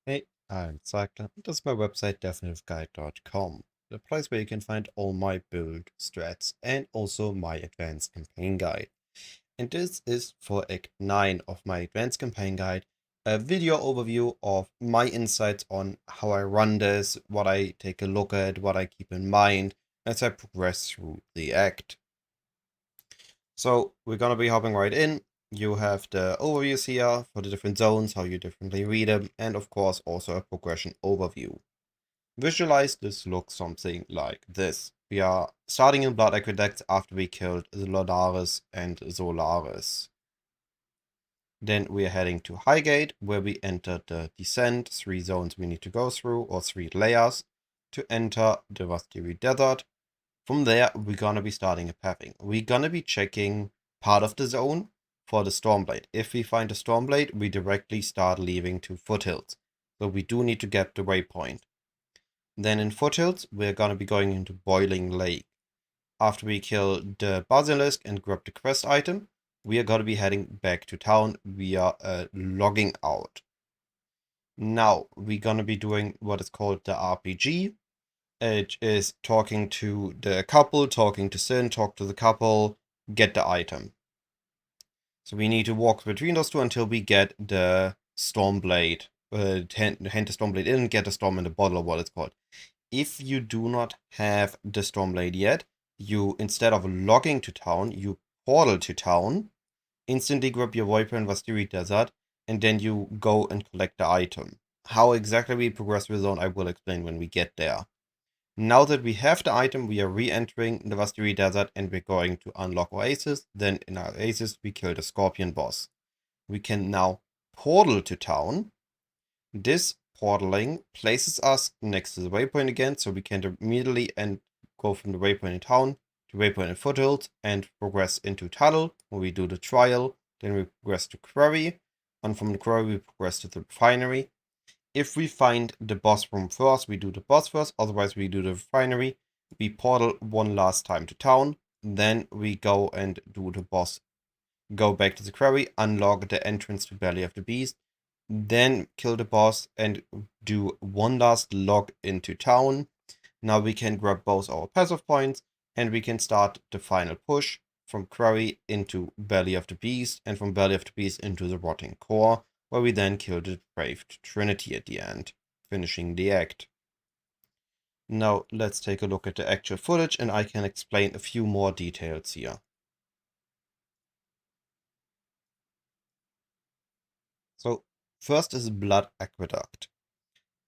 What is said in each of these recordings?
Hey, I'm Cycler. This is my website definitiveguide.com, the place where you can find all my build strats and also my advanced campaign guide. And this is for Act 9 of my advanced campaign guide, a video overview of my insights on how I run this, what I take a look at, what I keep in mind as I progress through the act. So we're gonna be hopping right in. You have the overviews here for the different zones, how you differently read them, and of course also a progression overview. Visualize this looks something like this. We are starting in Blood Aqueduct after we killed the Lodaris and Solaris. Then we are heading to Highgate, where we enter the Descent, 3 zones we need to go through, or 3 layers, to enter the Vastiri Desert. From there, we're gonna be starting a pathing. We're gonna be checking part of the zone for the Stormblade. If we find a Stormblade, we directly start leaving to Foothills. So we do need to get the waypoint. Then in Foothills, we're gonna be going into Boiling Lake. After we kill the Basilisk and grab the quest item, we are gonna be heading back to town via logging out. Now, we're gonna be doing what is called the RPG. It is talking to the couple, talking to Sin, talk to the couple, get the item. So we need to walk between those two until we get the Stormblade. Hand the Stormblade in, get the Storm in the bottle, or what it's called. If you do not have the Stormblade yet, you, instead of logging to town, you portal to town, instantly grab your Viper in Vastiri Desert, and then you go and collect the item. How exactly we progress with the zone, I will explain when we get there. Now that we have the item, we are re-entering the Vastiri Desert and we're going to unlock Oasis. Then in our Oasis, we kill the Scorpion boss. We can now portal to town. This portaling places us next to the waypoint again, so we can immediately go from the waypoint in town to waypoint in Foothills and progress into Tunnel, where we do the trial. Then we progress to Querry, and from the Quarry we progress to the Refinery. If we find the boss room first, we do the boss first, otherwise we do the Refinery. We portal one last time to town, then we go and do the boss. Go back to the Quarry, unlock the entrance to Belly of the Beast, then kill the boss and do one last log into town. Now we can grab both our passive points and we can start the final push from Quarry into Belly of the Beast and from Belly of the Beast into the Rotting Core, where we then kill the Depraved Trinity at the end, finishing the act. Now let's take a look at the actual footage and I can explain a few more details here. So first is Blood Aqueduct.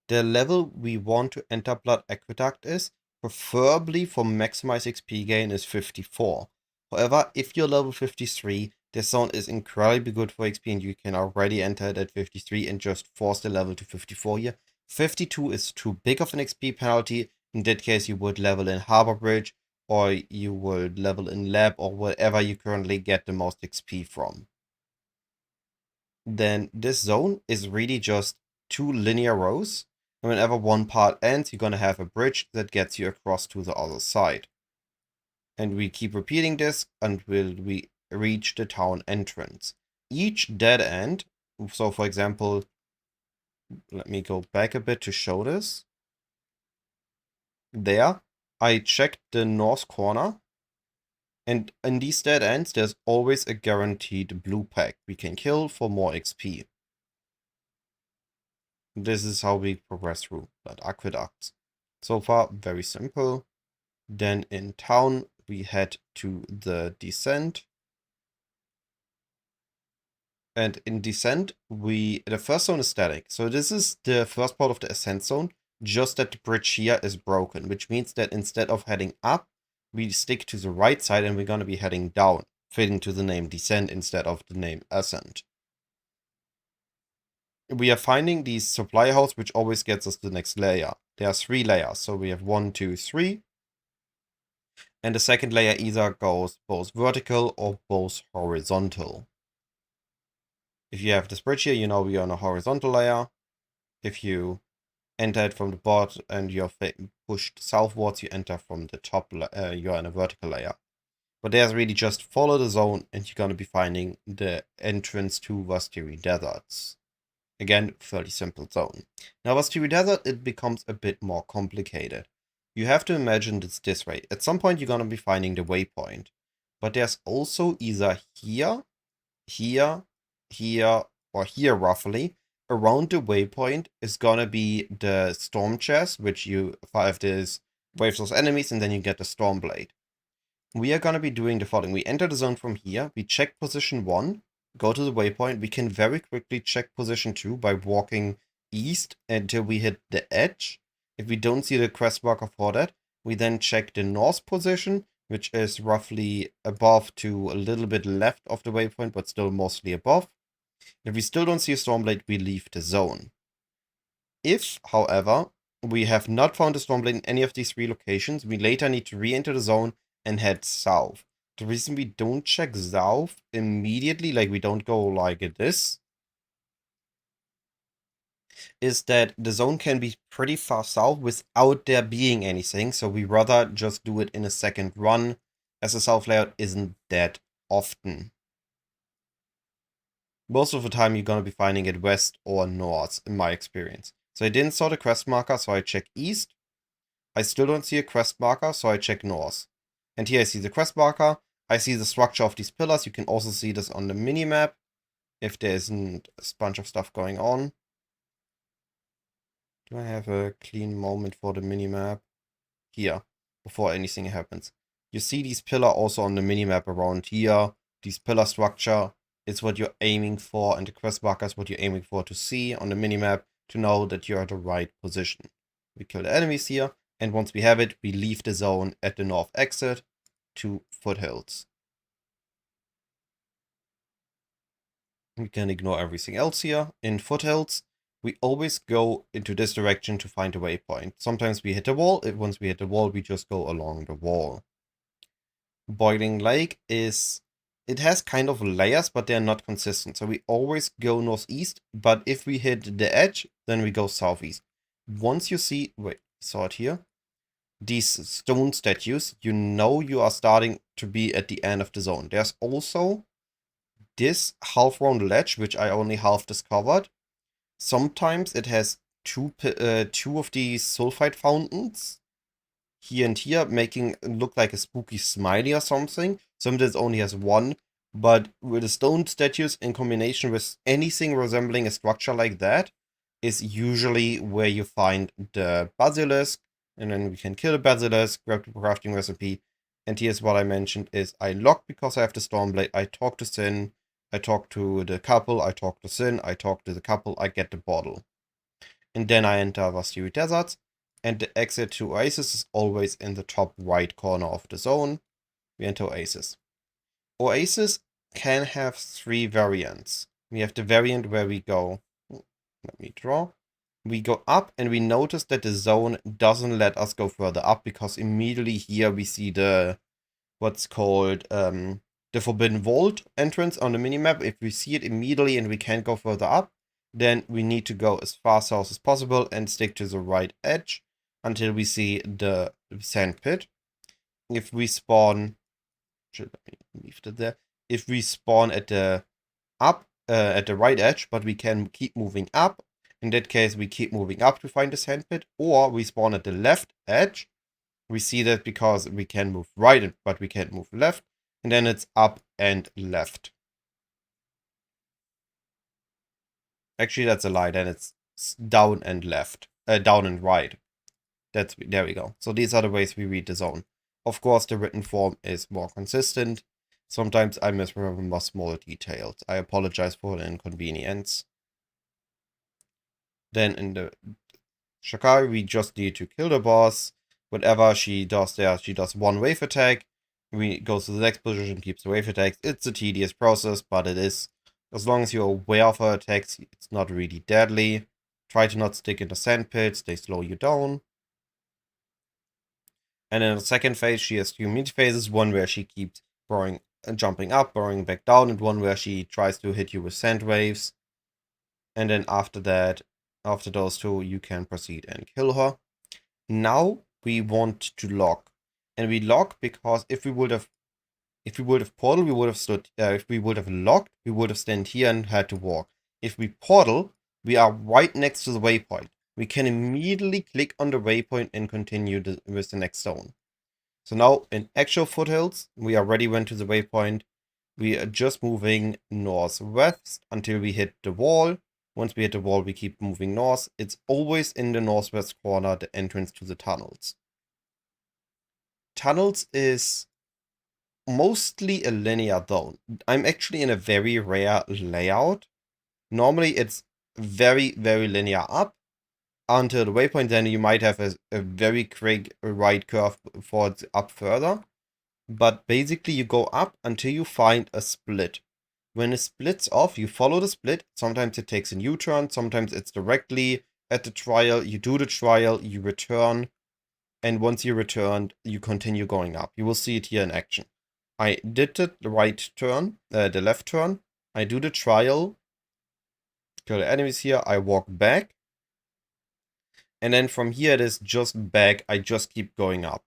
The level we want to enter Blood Aqueduct is, preferably for maximized XP gain, is 54. However, if you're level 53, this zone is incredibly good for XP and you can already enter it at 53 and just force the level to 54 here. 52 is too big of an XP penalty. In that case, you would level in Harbor Bridge or you would level in Lab or wherever you currently get the most XP from. Then this zone is really just 2 linear rows. And whenever one part ends, you're going to have a bridge that gets you across to the other side. And we keep repeating this until we reach the town entrance. Each dead end, so for example, let me go back a bit to show this. There, I checked the north corner. And in these dead ends, there's always a guaranteed blue pack we can kill for more XP. This is how we progress through that aqueducts. So far, very simple. Then in town, we head to the Descent. And in Descent, the first zone is static. So this is the first part of the Ascent zone, just that the bridge here is broken, which means that instead of heading up, we stick to the right side and we're going to be heading down, fitting to the name Descent instead of the name Ascent. We are finding the supply house, which always gets us the next layer. There are 3 layers, so we have 1, 2, 3. And the second layer either goes both vertical or both horizontal. If you have this bridge here, you know we are on a horizontal layer. If you enter it from the bottom and you're pushed southwards, you enter from the top, you're in a vertical layer. But there's really just follow the zone and you're going to be finding the entrance to Vastiri Deserts. Again, fairly simple zone. Now, Vastiri Desert, it becomes a bit more complicated. You have to imagine it's this way. At some point, you're going to be finding the waypoint. But there's also either here, here, here, or here roughly. Around the waypoint is going to be the storm chest, which you fire this waves those enemies, and then you get the storm blade. We are going to be doing the following. We enter the zone from here. We check position 1, go to the waypoint. We can very quickly check position 2 by walking east until we hit the edge. If we don't see the quest marker for that, we then check the north position, which is roughly above to a little bit left of the waypoint, but still mostly above. If we still don't see a Stormblade, we leave the zone. If, however, we have not found a Stormblade in any of these 3 locations, we later need to re-enter the zone and head south. The reason we don't check south immediately, like we don't go like this, is that the zone can be pretty far south without there being anything, so we rather just do it in a second run, as the south layout isn't that often. Most of the time you're going to be finding it west or north, in my experience. So I didn't saw the quest marker, so I check east. I still don't see a quest marker, so I check north. And here I see the quest marker. I see the structure of these pillars. You can also see this on the minimap, if there isn't a bunch of stuff going on. Do I have a clean moment for the minimap? Here, before anything happens. You see these pillars also on the minimap around here. These pillar structure is what you're aiming for, and the quest marker is what you're aiming for to see on the minimap to know that you're at the right position. We kill the enemies here, and once we have it, we leave the zone at the north exit to Foothills. We can ignore everything else here. In Foothills, we always go into this direction to find a waypoint. Sometimes we hit the wall. Once we hit the wall, we just go along the wall. Boiling Lake is... it has kind of layers, but they're not consistent. So we always go northeast, but if we hit the edge, then we go southeast. Once you see... wait, saw it here? These stone statues, you know you are starting to be at the end of the zone. There's also this half-round ledge, which I only half discovered. Sometimes it has two of these sulfide fountains here and here, making it look like a spooky smiley or something. Sometimes it only has one, but with the stone statues in combination with anything resembling a structure like that is usually where you find the basilisk, and then we can kill the basilisk, grab the crafting recipe, and here's what I mentioned is I lock because I have the Stormblade, I talk to Sin, I talk to the couple, I talk to Sin, I talk to the couple, I get the bottle. And then I enter Vastiri Desert, and the exit to Oasis is always in the top right corner of the zone. We enter Oasis. Oasis can have 3 variants. We have the variant where we go, let me draw. We go up and we notice that the zone doesn't let us go further up because immediately here we see the, what's called, the Forbidden Vault entrance on the minimap. If we see it immediately and we can't go further up, then we need to go as far south as possible and stick to the right edge until we see the sand pit. If we spawn, should I leave it there? If we spawn at the right edge, but we can keep moving up, in that case we keep moving up to find the sand pit, or we spawn at the left edge. We see that because we can move right, but we can't move left. And then it's up and left. Actually, that's a lie. Then it's down and left. Down and right. There we go. So these are the ways we read the zone. Of course, the written form is more consistent. Sometimes I misremember small details. I apologize for the inconvenience. Then in the Shakari, we just need to kill the boss. Whatever she does there, she does one wave attack. We go to the next position, keeps the wave attacks. It's a tedious process, but it is. As long as you're aware of her attacks, it's not really deadly. Try to not stick in the sand pits, they slow you down. And in the second phase, she has 2 mid phases. One where she keeps jumping up, burrowing back down, and one where she tries to hit you with sand waves. And then after that, after those 2, you can proceed and kill her. Now we want to lock. And we lock because if we would have portal, we would have stood. If we would have locked, we would have stand here and had to walk. If we portal, we are right next to the waypoint. We can immediately click on the waypoint and continue with the next zone. So now in actual Foothills, we already went to the waypoint. We are just moving northwest until we hit the wall. Once we hit the wall, we keep moving north. It's always in the northwest corner, the entrance to the tunnels. Tunnels is mostly a linear zone. I'm actually in a very rare layout. Normally it's very, very linear up until the waypoint. Then you might have a very quick right curve before it's up further. But basically you go up until you find a split. When it splits off, you follow the split. Sometimes it takes a U-turn, sometimes it's directly at the trial. You do the trial, you return, and once you returned, you continue going up. You will see it here in action. I did the right turn, the left turn. I do the trial, kill the enemies here, I walk back. And then from here it is just back, I just keep going up.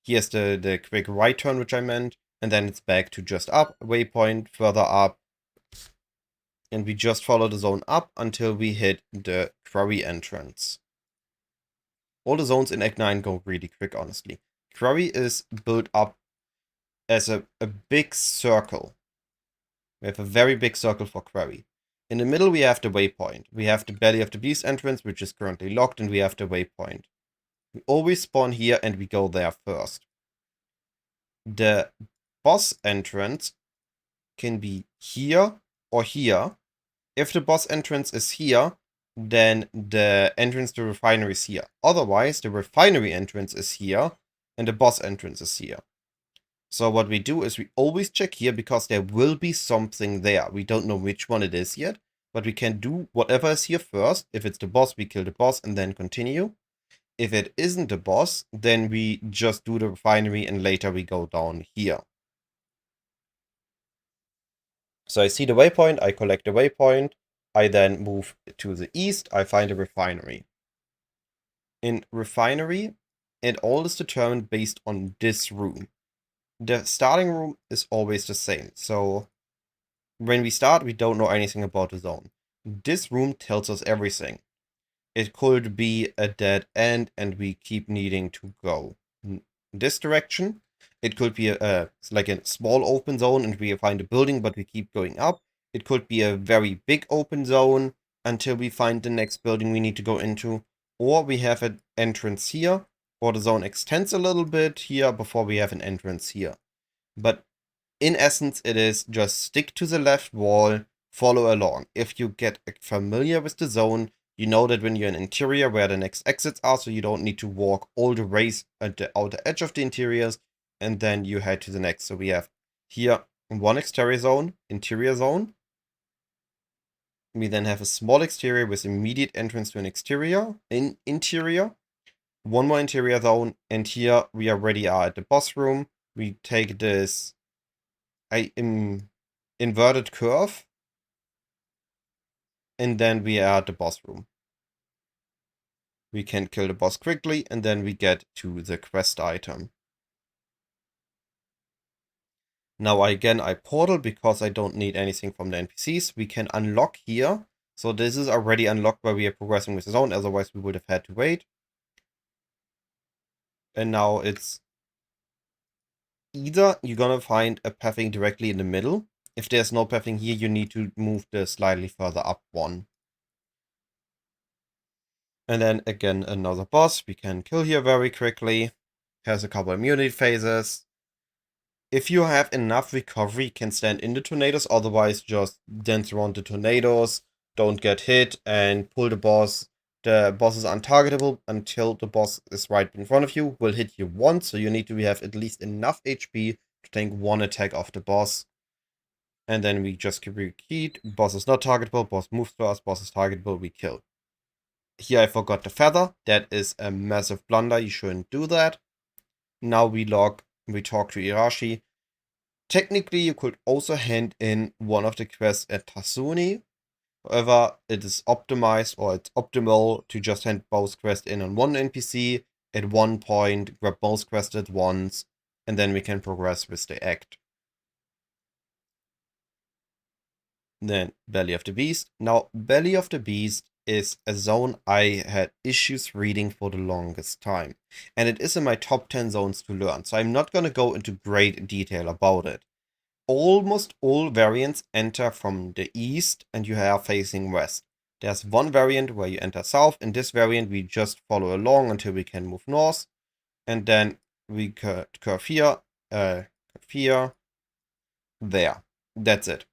Here's the quick right turn, which I meant. And then it's back to just up, waypoint, further up. And we just follow the zone up until we hit the Quarry entrance. All the zones in Act 9 go really quick, honestly. Quarry is built up as a big circle. We have a very big circle for Quarry. In the middle we have the waypoint. We have the Belly of the Beast entrance, which is currently locked, and we have the waypoint. We always spawn here and we go there first. The boss entrance can be here or here. If the boss entrance is here, then the entrance to the refinery is here. Otherwise, the refinery entrance is here and the boss entrance is here. So what we do is we always check here because there will be something there. We don't know which one it is yet, but we can do whatever is here first. If it's the boss, we kill the boss and then continue. If it isn't the boss, then we just do the refinery and later we go down here. So I see the waypoint, I collect the waypoint, I then move to the east, I find a refinery. In refinery, it all is determined based on this room. The starting room is always the same, so when we start, we don't know anything about the zone. This room tells us everything. It could be a dead end and we keep needing to go in this direction. It could be like a small open zone and we find a building but we keep going up. It could be a very big open zone until we find the next building we need to go into. Or we have an entrance here, or the zone extends a little bit here before we have an entrance here. But in essence, it is just stick to the left wall, follow along. If you get familiar with the zone, you know that when you're in interior where the next exits are, so you don't need to walk all the ways at the outer edge of the interiors, and then you head to the next. So we have here one exterior zone, interior zone. We then have a small exterior with immediate entrance to an exterior, interior. One more interior zone, and here we already are at the boss room. We take this inverted curve, and then we are at the boss room. We can kill the boss quickly, and then we get to the quest item. Now again, I portal because I don't need anything from the NPCs. We can unlock here. So this is already unlocked where we are progressing with the zone, otherwise we would have had to wait. And now it's either you're gonna find a pathing directly in the middle. If there's no pathing here, you need to move the slightly further up one. And then again, another boss we can kill here very quickly. Has a couple immunity phases. If you have enough recovery, you can stand in the tornadoes, otherwise just dance around the tornadoes, don't get hit, and pull the boss. The boss is untargetable until the boss is right in front of you, will hit you once, so you need to have at least enough HP to tank one attack off the boss. And then we just repeat, boss is not targetable, boss moves to us, boss is targetable, we kill. Here I forgot the feather, that is a massive blunder, you shouldn't do that. Now we talk to Irashi. Technically, you could also hand in one of the quests at Tasuni. However, it is optimized, or it's optimal to just hand both quests in on one NPC at one point, grab both quests at once, and then we can progress with the act. Then Belly of the Beast. Now, Belly of the Beast is a zone I had issues reading for the longest time. And it is in my top 10 zones to learn, so I'm not going to go into great detail about it. Almost all variants enter from the east and you are facing west. There's one variant where you enter south. In this variant, we just follow along until we can move north. And then we curve here, there. That's it.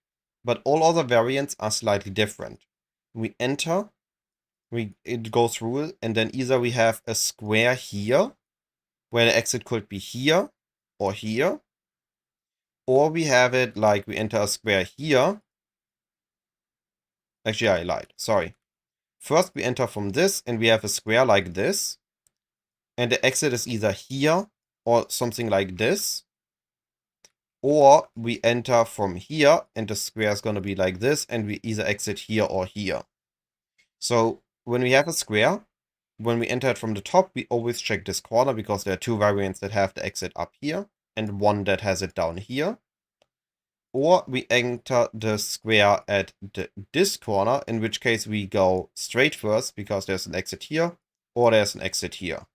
But all other variants are slightly different. We enter, it goes through, and then either we have a square here, where the exit could be here, or we have it like we enter a square here. Actually, I lied. Sorry. First, we enter from this, and we have a square like this. And the exit is either here, or something like this. Or we enter from here, and the square is going to be like this, and we either exit here or here. So, when we have a square, when we enter it from the top, we always check this corner, because there are two variants that have the exit up here, and one that has it down here. Or we enter the square at this corner, in which case we go straight first, because there's an exit here, or there's an exit here.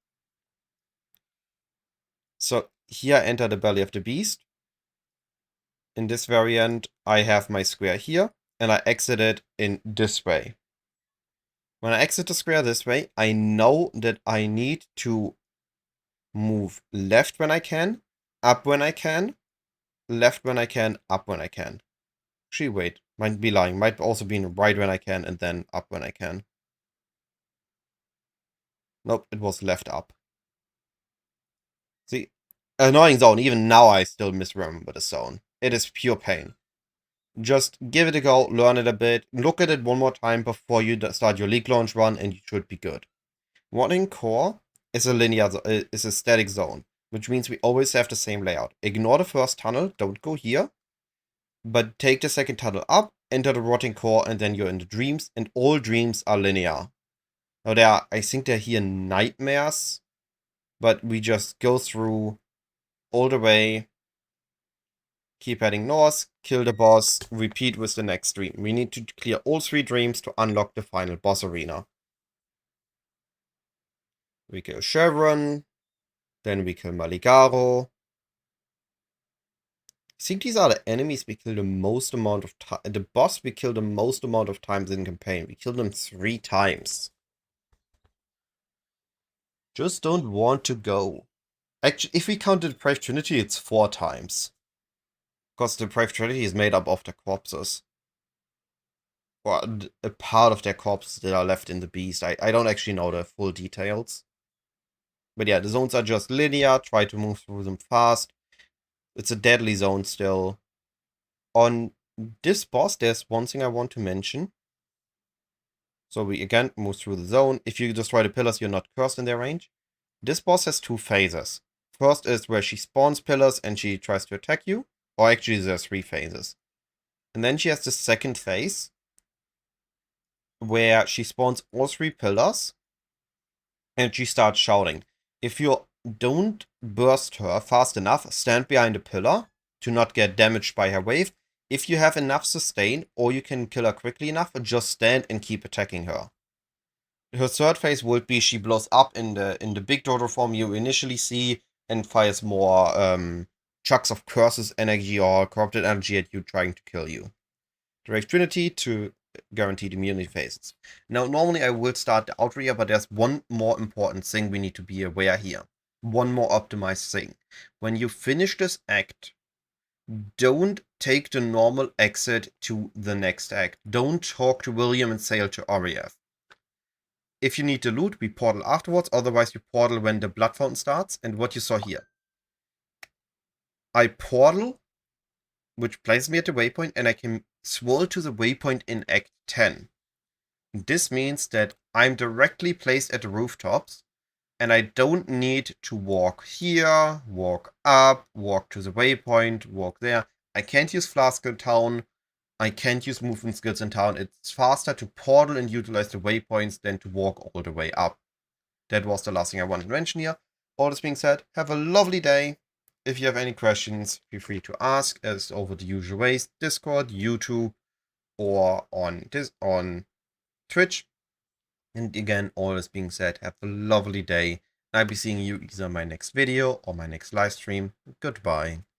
So here I enter the Belly of the Beast. In this variant, I have my square here, and I exit it in this way. When I exit the square this way, I know that I need to move left when I can, up when I can, left when I can, up when I can. Actually, wait, might be lying. Might also be right when I can and then up when I can. Nope, it was left up. See, annoying zone. Even now I still misremember the zone. It is pure pain. Just give it a go, learn it a bit, look at it one more time before you start your league launch run, and you should be good. One core is a static zone, which means we always have the same layout. Ignore the first tunnel, don't go here, but take the second tunnel up, enter the rotting core, and then you're in the dreams, and all dreams are linear. Now I think they're here nightmares, but we just go through all the way, keep heading north, kill the boss, repeat with the next dream. We need to clear all 3 dreams to unlock the final boss arena. We kill Chevron, then we kill Maligaro. I think these are the enemies we kill the most amount of time. The boss we kill the most amount of times in campaign. We killed them 3 times. Just don't want to go. Actually, if we count the Depraved Trinity, it's 4 times. Because the Depraved Trinity is made up of the corpses. Or a part of their corpses that are left in the beast. I don't actually know the full details. But yeah, the zones are just linear. Try to move through them fast. It's a deadly zone still. On this boss, there's one thing I want to mention. So we again move through the zone. If you destroy the pillars, you're not cursed in their range. This boss has 2 phases. First is where she spawns pillars and she tries to attack you. Or actually, there's 3 phases. And then she has the second phase, where she spawns all 3 pillars, and she starts shouting. If you don't burst her fast enough, stand behind a pillar to not get damaged by her wave. If you have enough sustain, or you can kill her quickly enough, just stand and keep attacking her. Her third phase would be she blows up in the big dodo form you initially see and fires more chunks of curses energy or corrupted energy at you, trying to kill you. Direct Trinity to guaranteed immunity phases. Now, normally I will start the Outrigger, but there's one more important thing we need to be aware here. One more optimized thing. When you finish this act, don't take the normal exit to the next act. Don't talk to William and sail to Oriev. If you need the loot, we portal afterwards, otherwise you portal when the Blood Fountain starts, and what you saw here. I portal, which places me at the waypoint, and I can swirl to the waypoint in Act 10. This means that I'm directly placed at the rooftops, and I don't need to walk here, walk up, walk to the waypoint, walk there. I can't use Flask in town. I can't use movement skills in town. It's faster to portal and utilize the waypoints than to walk all the way up. That was the last thing I wanted to mention here. All this being said, have a lovely day. If you have any questions, feel free to ask, as over the usual ways: Discord, YouTube, or on Twitch. And again, all this being said, have a lovely day. I'll be seeing you either in my next video or my next live stream. Goodbye.